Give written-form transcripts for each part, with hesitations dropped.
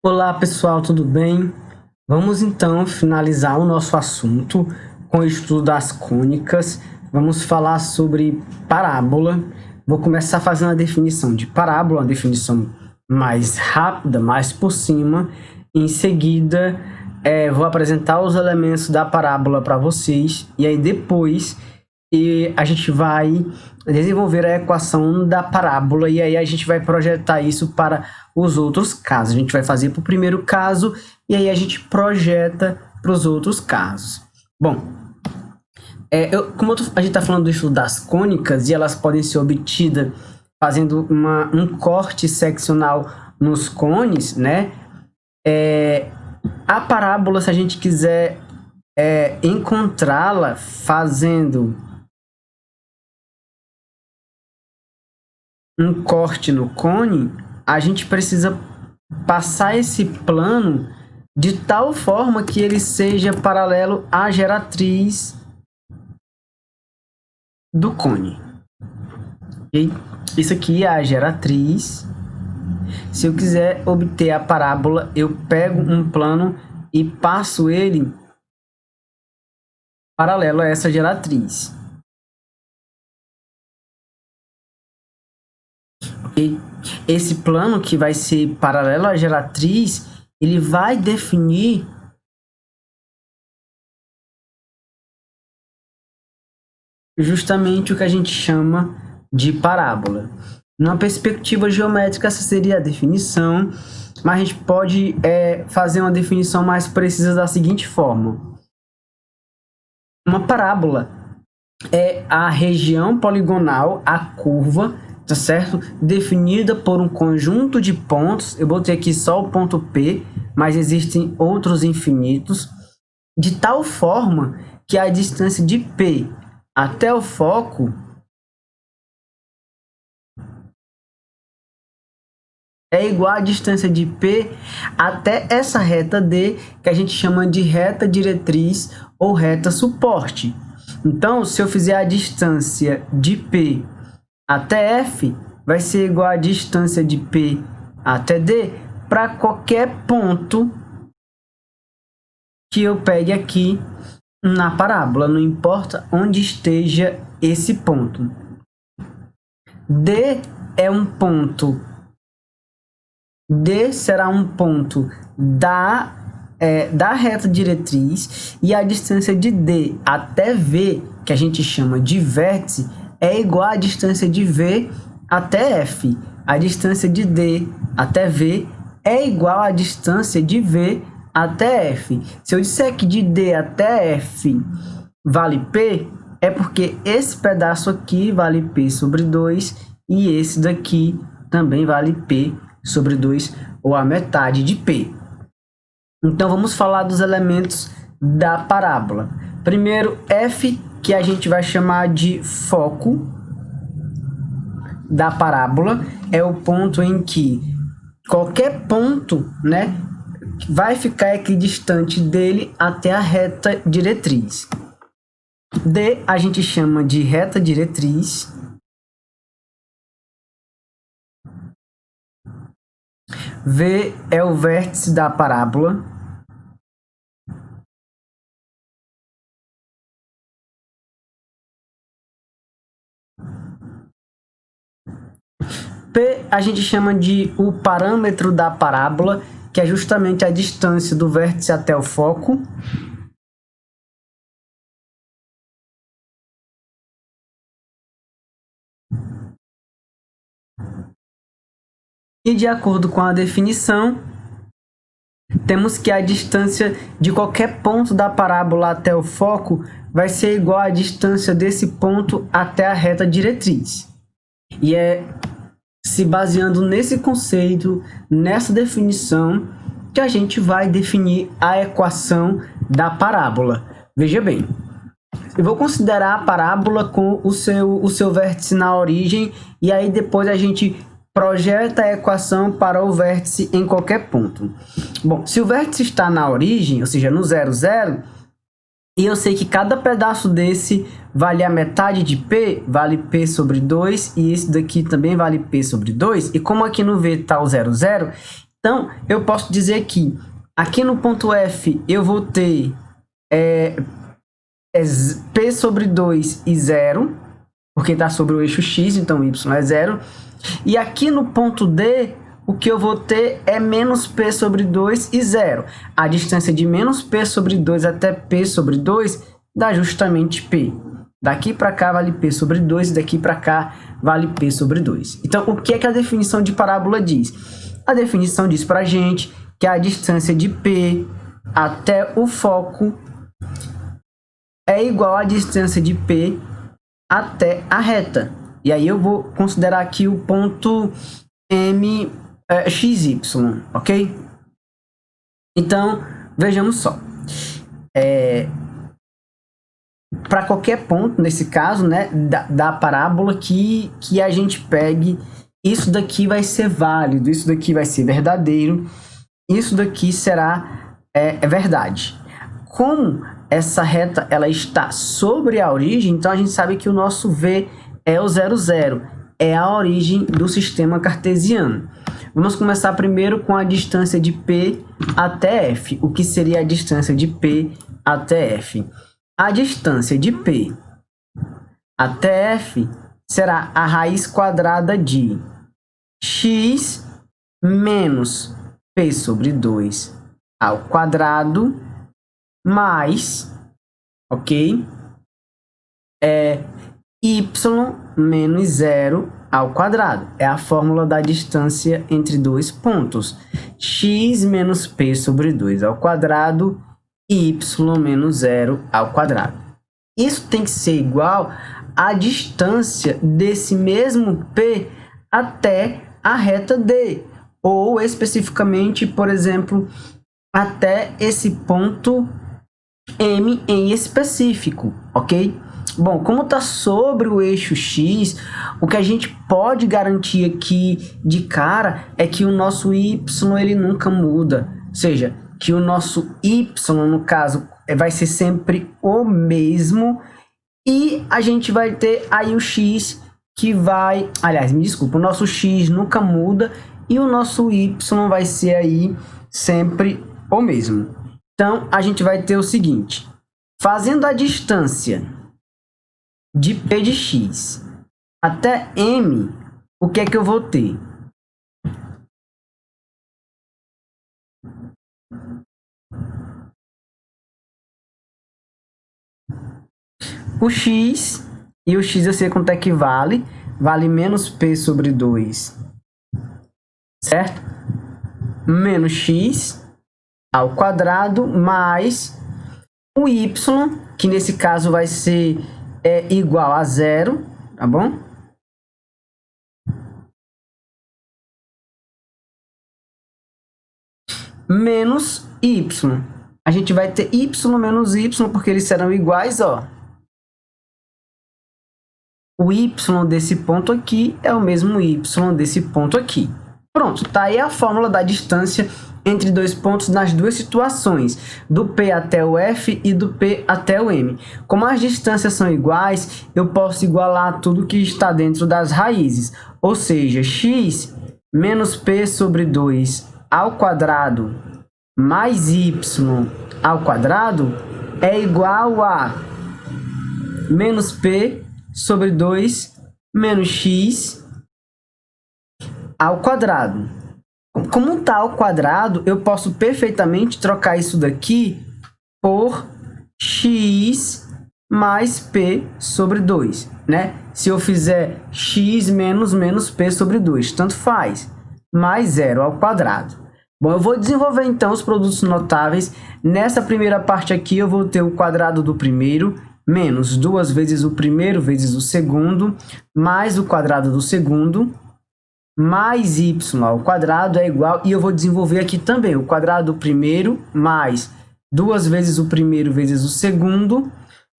Olá pessoal, tudo bem? Vamos então finalizar o nosso assunto com o estudo das cônicas. Vamos falar sobre parábola. Vou começar fazendo a definição de parábola, uma definição mais rápida, mais por cima. Em seguida, vou apresentar os elementos da parábola para vocês e aí depois a gente vai desenvolver a equação da parábola e aí a gente vai projetar isso para os outros casos. A gente vai fazer para o primeiro caso e aí a gente projeta para os outros casos. Bom, a gente está falando do estudo das cônicas e elas podem ser obtidas fazendo um corte seccional nos cones, né? A parábola, se a gente quiser encontrá-la fazendo um corte no cone, a gente precisa passar esse plano de tal forma que ele seja paralelo à geratriz do cone. Okay? Isso aqui é a geratriz. Se eu quiser obter a parábola, eu pego um plano e passo ele paralelo a essa geratriz. Okay? Esse plano que vai ser paralelo à geratriz, ele vai definir justamente o que a gente chama de parábola. Numa perspectiva geométrica, essa seria a definição, mas a gente pode fazer uma definição mais precisa da seguinte forma. Uma parábola é a região poligonal, a curva, tá certo? Definida por um conjunto de pontos. Eu botei aqui só o ponto P, mas existem outros infinitos, de tal forma que a distância de P até o foco é igual à distância de P até essa reta D, que a gente chama de reta diretriz ou reta suporte. Então, se eu fizer a distância de P até F, vai ser igual à distância de P até D para qualquer ponto que eu pegue aqui na parábola, não importa onde esteja esse ponto. D é um ponto, D será um ponto da reta diretriz e a distância de D até V, que a gente chama de vértice, é igual à distância de V até F. A distância de D até V é igual à distância de V até F. Se eu disser que de D até F vale P, é porque esse pedaço aqui vale P sobre 2 e esse daqui também vale P sobre 2, ou a metade de P. Então vamos falar dos elementos da parábola. Primeiro, F, que a gente vai chamar de foco da parábola, é o ponto em que qualquer ponto, né, vai ficar equidistante dele até a reta diretriz. D a gente chama de reta diretriz. V é o vértice da parábola. P a gente chama de o parâmetro da parábola, que é justamente a distância do vértice até o foco. E de acordo com a definição, temos que a distância de qualquer ponto da parábola até o foco vai ser igual à distância desse ponto até a reta diretriz. E é se baseando nesse conceito, nessa definição, que a gente vai definir a equação da parábola. Veja bem, eu vou considerar a parábola com o seu vértice na origem e aí depois a gente projeta a equação para o vértice em qualquer ponto. Bom, se o vértice está na origem, ou seja, no 0, 0, e eu sei que cada pedaço desse vale a metade de P, vale P sobre 2, e esse daqui também vale P sobre 2, e como aqui no V está o 0, 0, Então, eu posso dizer que aqui no ponto F eu vou ter P sobre 2 e 0, porque está sobre o eixo X, então Y é 0. E aqui no ponto D, o que eu vou ter é menos P sobre 2 e 0. A distância de menos P sobre 2 até P sobre 2 dá justamente P. Daqui para cá vale P sobre 2 e daqui para cá vale P sobre 2. Então, o que é que a definição de parábola diz? A definição diz para a gente que a distância de P até o foco é igual à distância de P até a reta. E aí eu vou considerar aqui o ponto M, XY, ok? Então, vejamos só. Para qualquer ponto, nesse caso, né, da parábola que a gente pegue, isso daqui vai ser válido, isso daqui vai ser verdadeiro, isso daqui será verdade. Como essa reta ela está sobre a origem, então a gente sabe que o nosso V é o 0, 0. É a origem do sistema cartesiano. Vamos começar primeiro com a distância de P até F. O que seria a distância de P até F? A distância de P até F será a raiz quadrada de x menos P sobre 2 ao quadrado mais, ok? Y menos 0 ao quadrado. É a fórmula da distância entre dois pontos. X menos P sobre 2 ao quadrado, y menos 0 ao quadrado. Isso tem que ser igual à distância desse mesmo P até a reta D. Ou, especificamente, por exemplo, até esse ponto M em específico, ok? Bom, como está sobre o eixo X, o que a gente pode garantir aqui de cara é que o nosso Y ele nunca muda. Ou seja, que o nosso Y, no caso, vai ser sempre o mesmo. E a gente vai ter aí o X que vai... Aliás, me desculpa, o nosso X nunca muda e o nosso Y vai ser aí sempre o mesmo. Então, a gente vai ter o seguinte. Fazendo a distância de P de X até M, o que é que eu vou ter? O X, e o X eu sei quanto é que vale. Vale menos P sobre 2, certo? Menos X ao quadrado mais o Y, que nesse caso vai ser igual a 0, tá bom? Menos Y. A gente vai ter Y menos Y, porque eles serão iguais, ó. O Y desse ponto aqui é o mesmo Y desse ponto aqui. Pronto, tá aí a fórmula da distância entre dois pontos nas duas situações, do P até o F e do P até o M. Como as distâncias são iguais, eu posso igualar tudo que está dentro das raízes, ou seja, x menos P sobre 2 ao quadrado mais y ao quadrado é igual a menos P sobre 2 menos x ao quadrado. Como está ao quadrado, eu posso perfeitamente trocar isso daqui por x mais p sobre 2, né? Se eu fizer x menos p sobre 2, tanto faz, mais 0 ao quadrado. Bom, eu vou desenvolver então os produtos notáveis. Nessa primeira parte aqui eu vou ter o quadrado do primeiro, menos 2 vezes o primeiro vezes o segundo, mais o quadrado do segundo, mais y ao quadrado é igual, e eu vou desenvolver aqui também o quadrado do primeiro, mais 2 vezes o primeiro vezes o segundo,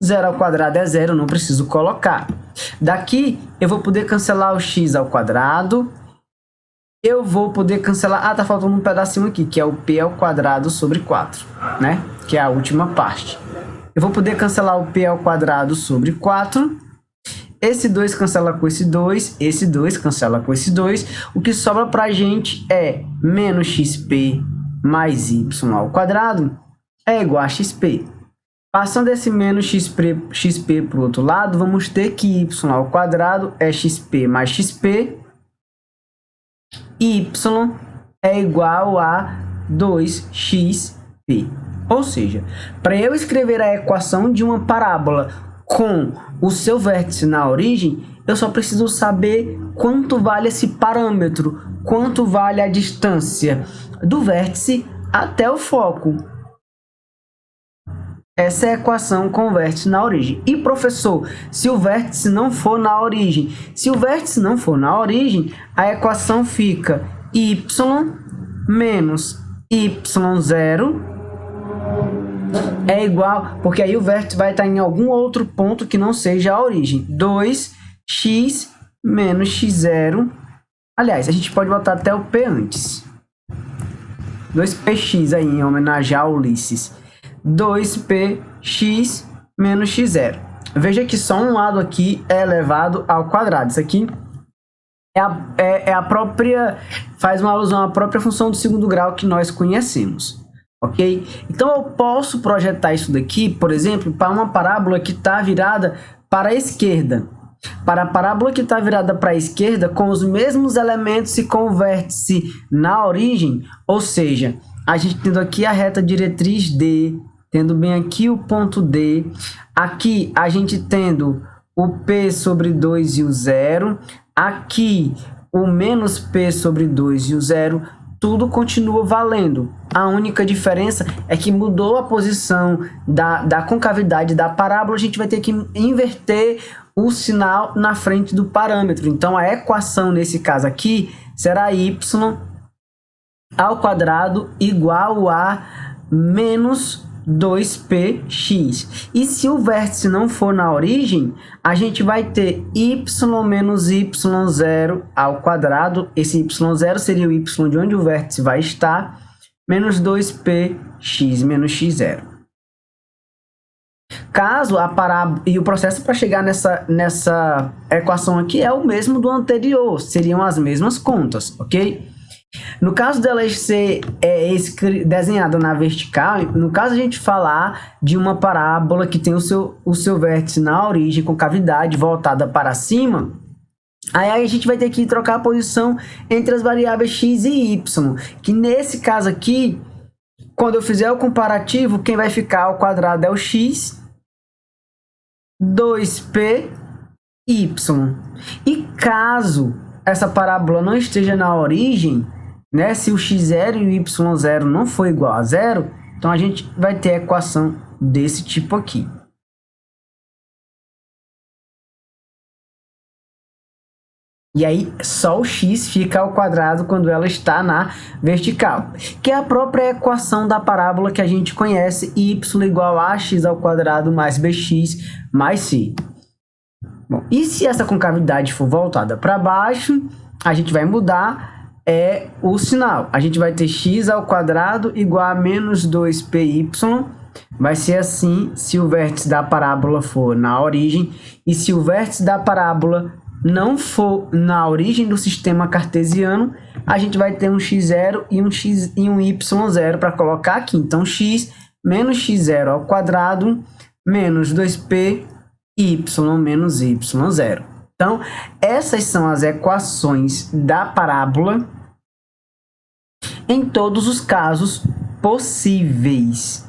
0 ao quadrado é 0, não preciso colocar. Daqui eu vou poder cancelar o x ao quadrado, eu vou poder cancelar, tá faltando um pedacinho aqui, que é o p ao quadrado sobre 4, né? Que é a última parte. Eu vou poder cancelar o p ao quadrado sobre 4, esse 2 cancela com esse 2 cancela com esse 2. O que sobra para a gente é menos xp mais y ao quadrado é igual a xp. Passando esse menos xp para o outro lado, vamos ter que y ao quadrado é xp mais xp. Y é igual a 2xp. Ou seja, para eu escrever a equação de uma parábola com o seu vértice na origem, eu só preciso saber quanto vale esse parâmetro, quanto vale a distância do vértice até o foco. Essa é a equação com o vértice na origem. E, professor, se o vértice não for na origem? Se o vértice não for na origem, a equação fica y menos y0 é igual, porque aí o vértice vai estar em algum outro ponto que não seja a origem. 2x menos x0. Aliás, a gente pode botar até o p antes. 2px aí, em homenagem a Ulisses. 2px menos x0. Veja que só um lado aqui é elevado ao quadrado. Isso aqui é a própria... faz uma alusão à própria função do segundo grau que nós conhecemos. Ok? Então eu posso projetar isso daqui, por exemplo, para uma parábola que está virada para a esquerda. Para a parábola que está virada para a esquerda, com os mesmos elementos e com o vértice na origem, ou seja, a gente tendo aqui a reta diretriz D, tendo bem aqui o ponto D, aqui a gente tendo o P sobre 2 e o 0, aqui o menos P sobre 2 e o 0, tudo continua valendo. A única diferença é que mudou a posição da concavidade da parábola, a gente vai ter que inverter o sinal na frente do parâmetro. Então, a equação nesse caso aqui será y ao quadrado igual a menos 2px. E se o vértice não for na origem, a gente vai ter y menos y0 ao quadrado. Esse y0 seria o y de onde o vértice vai estar, menos 2px menos x0. Caso a parábola... E o processo para chegar nessa equação aqui é o mesmo do anterior, seriam as mesmas contas, ok? No caso dela ser desenhada na vertical, no caso a gente falar de uma parábola que tem o seu vértice na origem com cavidade voltada para cima, aí a gente vai ter que trocar a posição entre as variáveis x e y, que nesse caso aqui, quando eu fizer o comparativo, quem vai ficar ao quadrado é o x, 2p, y. E caso essa parábola não esteja na origem, né, se o x0 e o y0 não for igual a zero, então a gente vai ter a equação desse tipo aqui. E aí só o x fica ao quadrado quando ela está na vertical, que é a própria equação da parábola que a gente conhece, y igual a x ao quadrado mais bx mais c. Bom, e se essa concavidade for voltada para baixo, a gente vai mudar o sinal. A gente vai ter x ao quadrado igual a menos 2py. Vai ser assim se o vértice da parábola for na origem, e se o vértice da parábola não for na origem do sistema cartesiano, a gente vai ter um x0 e um y0 para colocar aqui. Então, x menos x0 ao quadrado menos 2p y menos y0. Então, essas são as equações da parábola em todos os casos possíveis.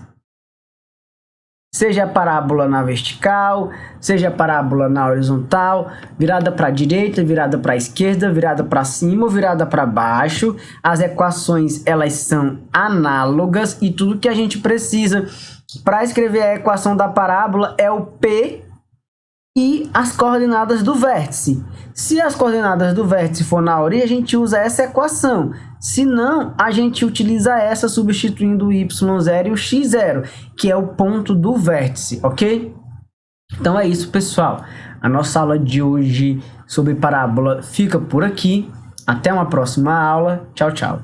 Seja a parábola na vertical, seja a parábola na horizontal, virada para a direita, virada para a esquerda, virada para cima ou virada para baixo. As equações, elas são análogas e tudo que a gente precisa para escrever a equação da parábola é o P e as coordenadas do vértice. Se as coordenadas do vértice for na origem, a gente usa essa equação. Se não, a gente utiliza essa substituindo o y0 e o x0, que é o ponto do vértice, ok? Então é isso, pessoal. A nossa aula de hoje sobre parábola fica por aqui. Até uma próxima aula. Tchau, tchau.